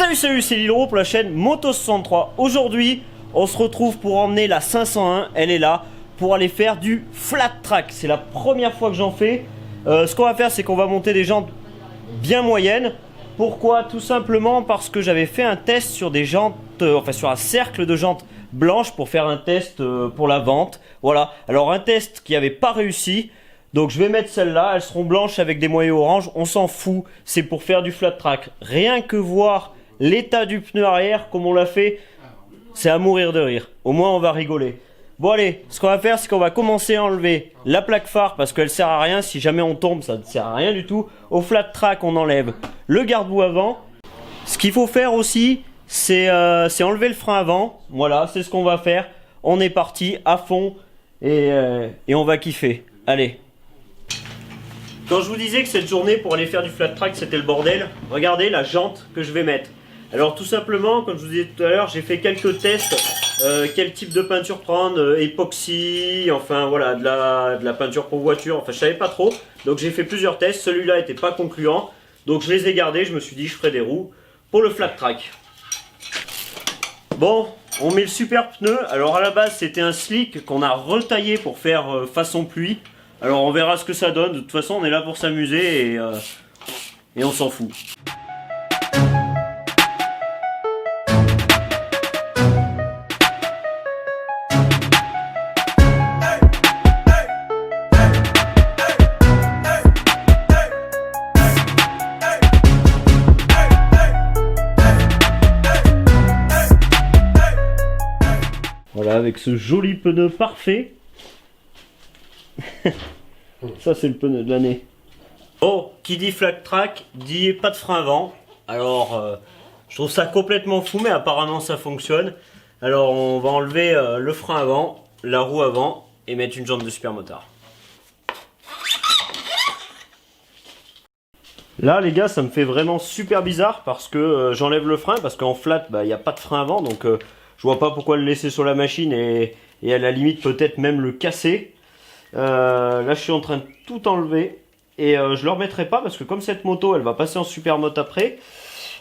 Salut, c'est Lilro pour la chaîne Moto63. Aujourd'hui, on se retrouve pour emmener la 501, elle est là, pour aller faire du flat track. C'est la première fois que j'en fais. Ce qu'on va faire, c'est qu'on va monter des jantes bien moyennes. Pourquoi? Tout simplement parce que j'avais fait un test sur des jantes, enfin sur un cercle de jantes blanches pour faire un test pour la vente. Voilà, alors un test qui n'avait pas réussi. Donc je vais mettre celles-là, elles seront blanches avec des moyeux orange, on s'en fout, c'est pour faire du flat track. Rien que voir l'état du pneu arrière, comme on l'a fait, c'est à mourir de rire. Au moins on va rigoler. Bon allez, ce qu'on va faire, c'est qu'on va commencer à enlever la plaque phare parce qu'elle sert à rien, si jamais on tombe, ça ne sert à rien du tout. Au flat track, on enlève le garde-boue avant. Ce qu'il faut faire aussi, c'est enlever le frein avant. Voilà, c'est ce qu'on va faire. On est parti à fond et on va kiffer. Allez. Quand je vous disais que cette journée pour aller faire du flat track c'était le bordel, regardez la jante que je vais mettre. Alors tout simplement, comme je vous disais tout à l'heure, j'ai fait quelques tests, quel type de peinture prendre, époxy, enfin voilà, de la peinture pour voiture, enfin je savais pas trop. Donc j'ai fait plusieurs tests, celui-là était pas concluant, donc je les ai gardés, je me suis dit je ferai des roues pour le flat track. Bon, on met le super pneu, alors à la base c'était un slick qu'on a retaillé pour faire façon pluie. Alors on verra ce que ça donne, de toute façon on est là pour s'amuser et on s'en fout. Voilà, avec ce joli pneu parfait. Ça c'est le pneu de l'année. Bon, qui dit flat track dit pas de frein avant. Alors je trouve ça complètement fou, mais apparemment ça fonctionne. Alors on va enlever le frein avant, la roue avant et mettre une jante de super motard. Là les gars, ça me fait vraiment super bizarre parce que j'enlève le frein parce qu'en flat il n'y a pas de frein avant, donc je vois pas pourquoi le laisser sur la machine et à la limite peut-être même le casser. Là je suis en train de tout enlever et je le remettrai pas parce que comme cette moto elle va passer en super moto après,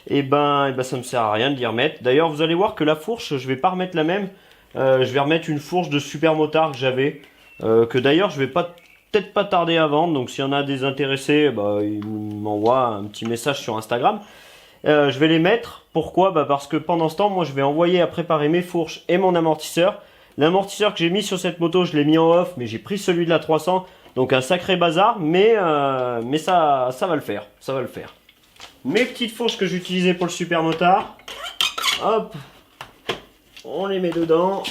et ben ça me sert à rien de l'y remettre. D'ailleurs vous allez voir que la fourche je vais pas remettre la même, je vais remettre une fourche de super motard que j'avais, que d'ailleurs je vais peut-être pas tarder à vendre, donc s'il y en a des intéressés, ils m'envoient un petit message sur Instagram. Je vais les mettre, pourquoi? Parce que pendant ce temps moi je vais envoyer à préparer mes fourches et mon amortisseur. L'amortisseur que j'ai mis sur cette moto, je l'ai mis en off, mais j'ai pris celui de la 300. Donc un sacré bazar, mais ça va le faire. Ça va le faire. Mes petites fourches que j'utilisais pour le super motard. Hop. On les met dedans.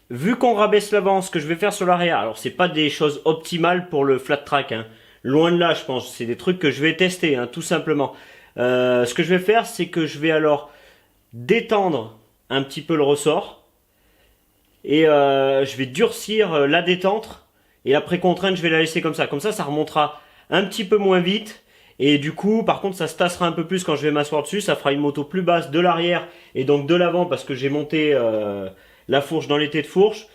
Vu qu'on rabaisse l'avant, ce que je vais faire sur l'arrière, alors c'est pas des choses optimales pour le flat track, hein. Loin de là je pense, c'est des trucs que je vais tester, hein, tout simplement. Ce que je vais faire, c'est que je vais alors détendre un petit peu le ressort et je vais durcir la détente et la précontrainte je vais la laisser comme ça ça remontera un petit peu moins vite et du coup par contre ça se tassera un peu plus quand je vais m'asseoir dessus, ça fera une moto plus basse de l'arrière et donc de l'avant parce que j'ai monté la fourche dans l'été de fourche.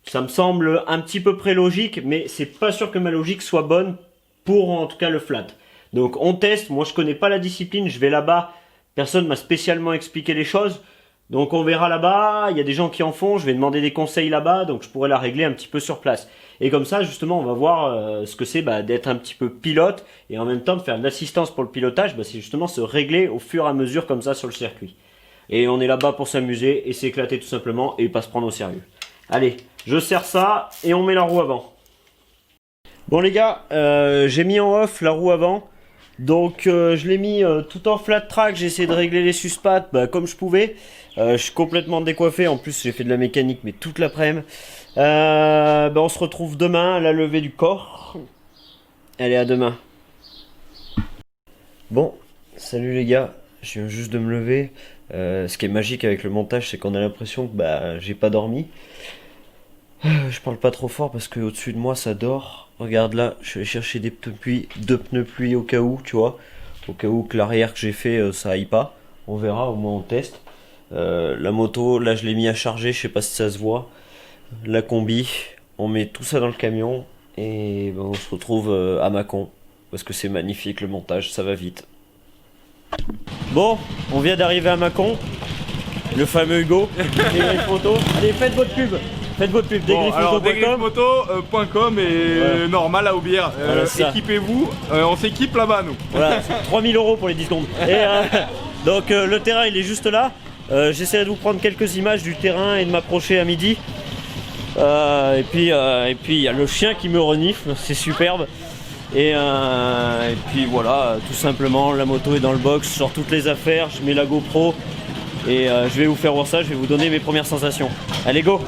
Ça me semble un petit peu près logique, mais c'est pas sûr que ma logique soit bonne pour en tout cas le flat. Donc on teste, moi je connais pas la discipline, je vais là-bas, personne m'a spécialement expliqué les choses. Donc on verra là-bas, il y a des gens qui en font, je vais demander des conseils là-bas, donc je pourrais la régler un petit peu sur place. Et comme ça justement on va voir ce que c'est d'être un petit peu pilote et en même temps de faire de l'assistance pour le pilotage, c'est justement se régler au fur et à mesure comme ça sur le circuit. Et on est là-bas pour s'amuser et s'éclater tout simplement et pas se prendre au sérieux. Allez, je serre ça et on met la roue avant. Bon les gars, j'ai mis en off la roue avant. Donc je l'ai mis tout en flat track, j'ai essayé de régler les suspattes comme je pouvais. Je suis complètement décoiffé, en plus j'ai fait de la mécanique mais toute l'après-midi. On se retrouve demain à la levée du corps. Allez, à demain. Bon, salut les gars, je viens juste de me lever. Ce qui est magique avec le montage, c'est qu'on a l'impression que j'ai pas dormi. Je parle pas trop fort parce que au-dessus de moi ça dort. Regarde là, je vais chercher deux pneus pluie au cas où, tu vois. Au cas où que l'arrière que j'ai fait ça aille pas. On verra, au moins on teste. La moto, là je l'ai mis à charger, je sais pas si ça se voit. La combi, on met tout ça dans le camion et on se retrouve à Mâcon. Parce que c'est magnifique le montage, ça va vite. Bon, on vient d'arriver à Mâcon. Le fameux Hugo. Photo. Allez, faites votre pub. Faites votre pub. Bon, Degriffphoto.com et normal à Aubière. Voilà, équipez-vous. On s'équipe là-bas, nous. Voilà, 3000 € pour les 10 secondes. Et, donc le terrain, il est juste là. J'essaierai de vous prendre quelques images du terrain et de m'approcher à midi. Et puis il y a le chien qui me renifle, c'est superbe. Et puis voilà, tout simplement, la moto est dans le box, je sors toutes les affaires, je mets la GoPro et je vais vous faire voir ça, je vais vous donner mes premières sensations. Allez, go!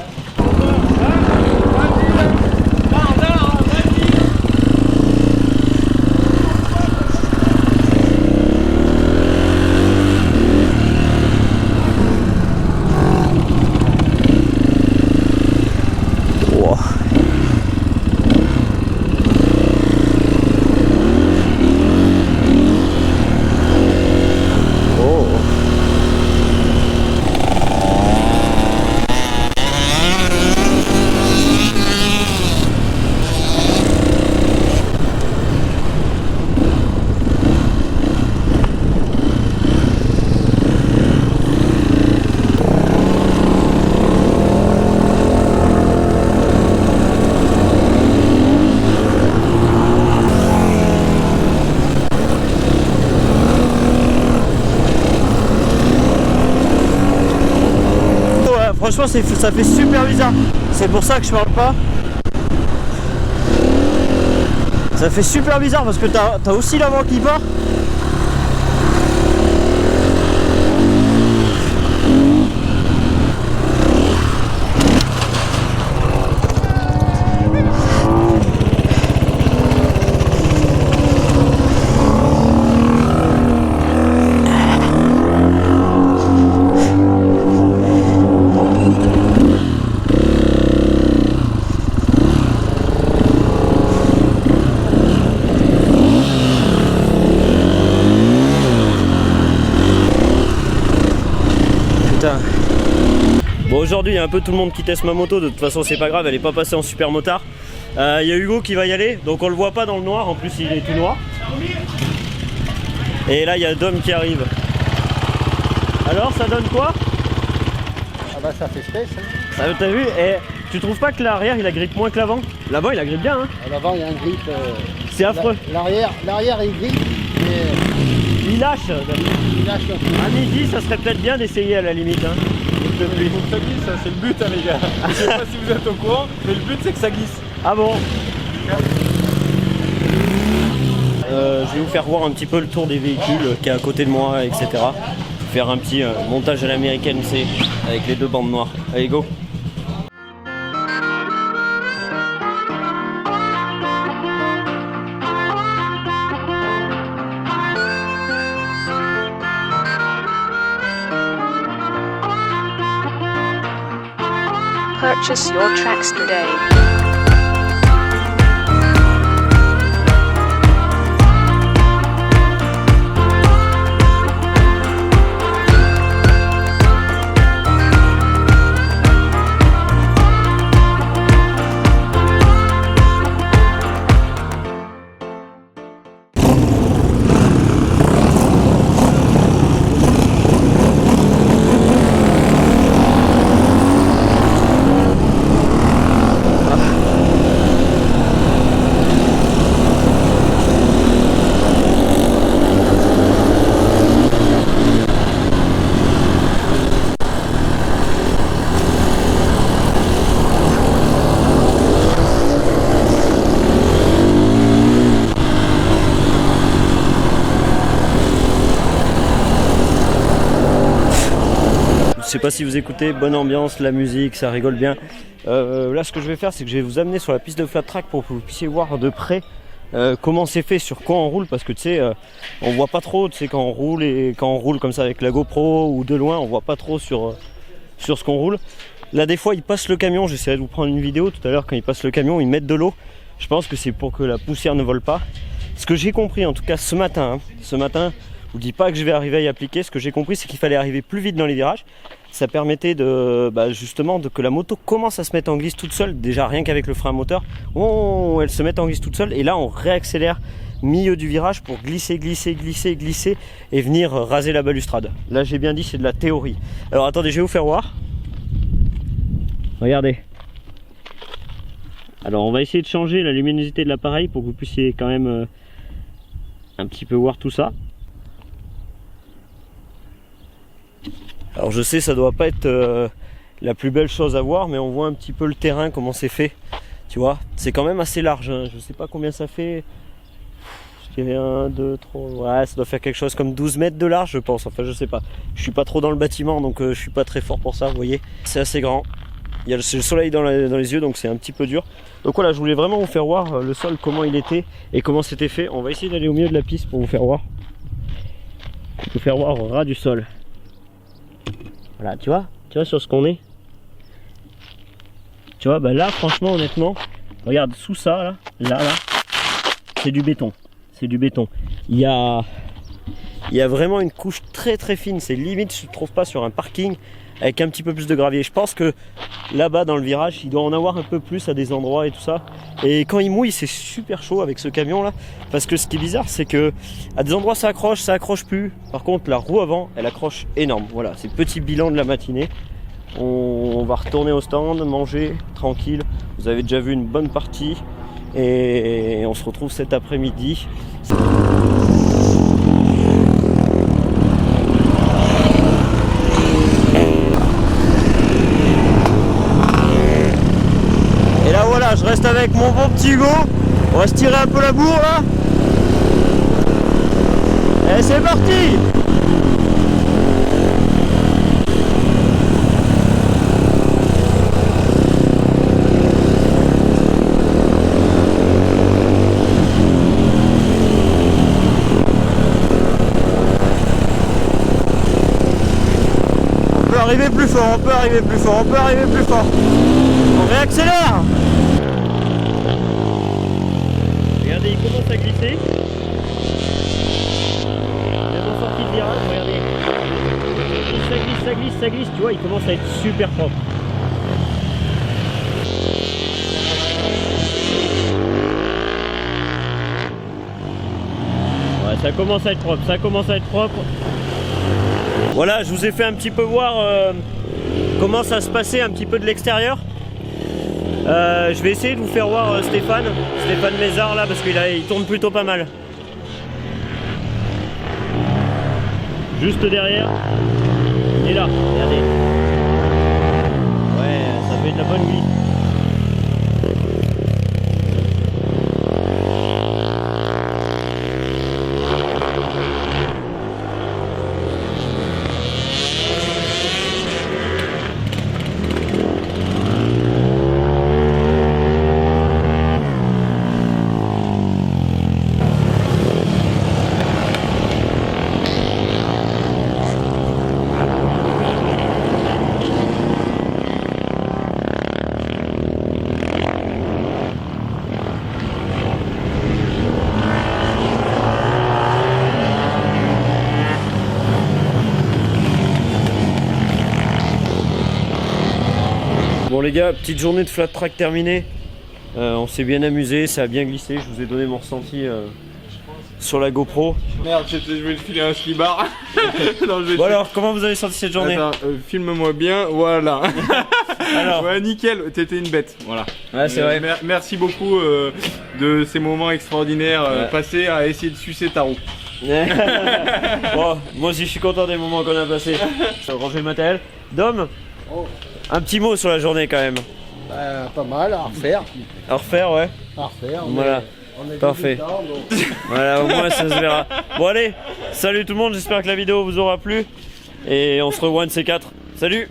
Franchement, ça fait super bizarre. C'est pour ça que je parle pas. Ça fait super bizarre parce que t'as aussi l'avant qui part. Bon, aujourd'hui il y a un peu tout le monde qui teste ma moto, de toute façon c'est pas grave, elle est pas passée en super motard. Il y a Hugo qui va y aller, donc on le voit pas dans le noir, en plus il est tout noir. Et là il y a Dom qui arrive. Alors ça donne quoi? Ah bah ça fait space hein. Ah, t'as vu? Et tu trouves pas que l'arrière il agrippe moins que l'avant? L'avant il agrippe bien hein. À l'avant il y a un grip. C'est affreux. L'arrière il grippe, mais il lâche. il lâche un peu. À midi ça serait peut-être bien d'essayer à la limite hein. Il faut que ça glisse, c'est le but hein, les gars. Je sais pas si vous êtes au courant, mais le but c'est que ça glisse. Ah bon? Je vais vous faire voir un petit peu le tour des véhicules qui est à côté de moi, etc. Faire un petit montage à l'américaine, c'est avec les deux bandes noires. Allez, go! Purchase your tracks today. Je sais pas si vous écoutez, bonne ambiance, la musique, ça rigole bien. Là ce que je vais faire c'est que je vais vous amener sur la piste de flat track pour que vous puissiez voir de près comment c'est fait, sur quoi on roule, parce que tu sais on voit pas trop, tu sais, quand on roule et quand on roule comme ça avec la GoPro ou de loin, on voit pas trop sur ce qu'on roule. Là des fois ils passent le camion, j'essaierai de vous prendre une vidéo tout à l'heure, quand ils passent le camion ils mettent de l'eau. Je pense que c'est pour que la poussière ne vole pas. Ce que j'ai compris en tout cas ce matin, je vous dis pas que je vais arriver à y appliquer, ce que j'ai compris c'est qu'il fallait arriver plus vite dans les virages. Ça permettait de justement que la moto commence à se mettre en glisse toute seule, déjà rien qu'avec le frein moteur, elle se met en glisse toute seule et là on réaccélère milieu du virage pour glisser et venir raser la balustrade. Là j'ai bien dit c'est de la théorie. Alors attendez, je vais vous faire voir. Regardez. Alors on va essayer de changer la luminosité de l'appareil pour que vous puissiez quand même un petit peu voir tout ça. Alors je sais ça doit pas être la plus belle chose à voir, mais on voit un petit peu le terrain, comment c'est fait. Tu vois, c'est quand même assez large, hein. Je sais pas combien ça fait. Je dirais 1, 2, 3, ouais, ça doit faire quelque chose comme 12 mètres de large je pense, enfin je sais pas. Je suis pas trop dans le bâtiment donc je suis pas très fort pour ça, vous voyez. C'est assez grand, il y a le soleil dans les yeux donc c'est un petit peu dur. Donc voilà, je voulais vraiment vous faire voir le sol, comment il était et comment c'était fait. On va essayer d'aller au milieu de la piste pour vous faire voir. Vous faire voir au ras du sol. Voilà, tu vois sur ce qu'on est. Tu vois, bah là franchement honnêtement, regarde sous ça là, c'est du béton. C'est du béton. Il y a vraiment une couche très fine. C'est limite, je ne trouve pas sur un parking avec un petit peu plus de gravier. Je pense que là-bas dans le virage, il doit en avoir un peu plus à des endroits et tout ça. Et quand il mouille, c'est super chaud avec ce camion là. Parce que ce qui est bizarre, c'est que à des endroits ça accroche plus. Par contre, la roue avant, elle accroche énorme. Voilà, c'est le petit bilan de la matinée. On va retourner au stand, manger tranquille. Vous avez déjà vu une bonne partie et on se retrouve cet après-midi. Et là voilà, je reste avec mon bon petit Hugo. On va se tirer un peu la bourre là. Et c'est parti! On peut arriver plus fort, on peut arriver plus fort, on peut arriver plus fort. On réaccélère. Regardez, il commence à glisser. Bien sorti de virage, regardez. Ça glisse, tu vois, il commence à être super propre. Ouais, ça commence à être propre, Voilà, je vous ai fait un petit peu voir comment ça se passait un petit peu de l'extérieur. Je vais essayer de vous faire voir Stéphane Mézard là parce qu'il tourne plutôt pas mal. Juste derrière, il est là, regardez. Ouais, ça fait de la bonne vie. Bon les gars, petite journée de flat track terminée. On s'est bien amusé, ça a bien glissé. Je vous ai donné mon ressenti sur la GoPro. Merde, je vais te filer un ski-bar. Bon alors, comment vous avez senti cette journée? Attends, filme-moi bien, voilà. Alors. Ouais, nickel, t'étais une bête, voilà. Ouais, c'est vrai. Merci beaucoup de ces moments extraordinaires passés à essayer de sucer ta roue. Bon, moi aussi je suis content des moments qu'on a passés. Je vais ranger le matériel. Dom, un petit mot sur la journée quand même. Pas mal, à refaire. À refaire, ouais. À refaire. Voilà. Parfait. Temps, donc... Voilà, au moins ça se verra. Bon allez, salut tout le monde, j'espère que la vidéo vous aura plu. Et on se revoit un de ces quatre. Salut!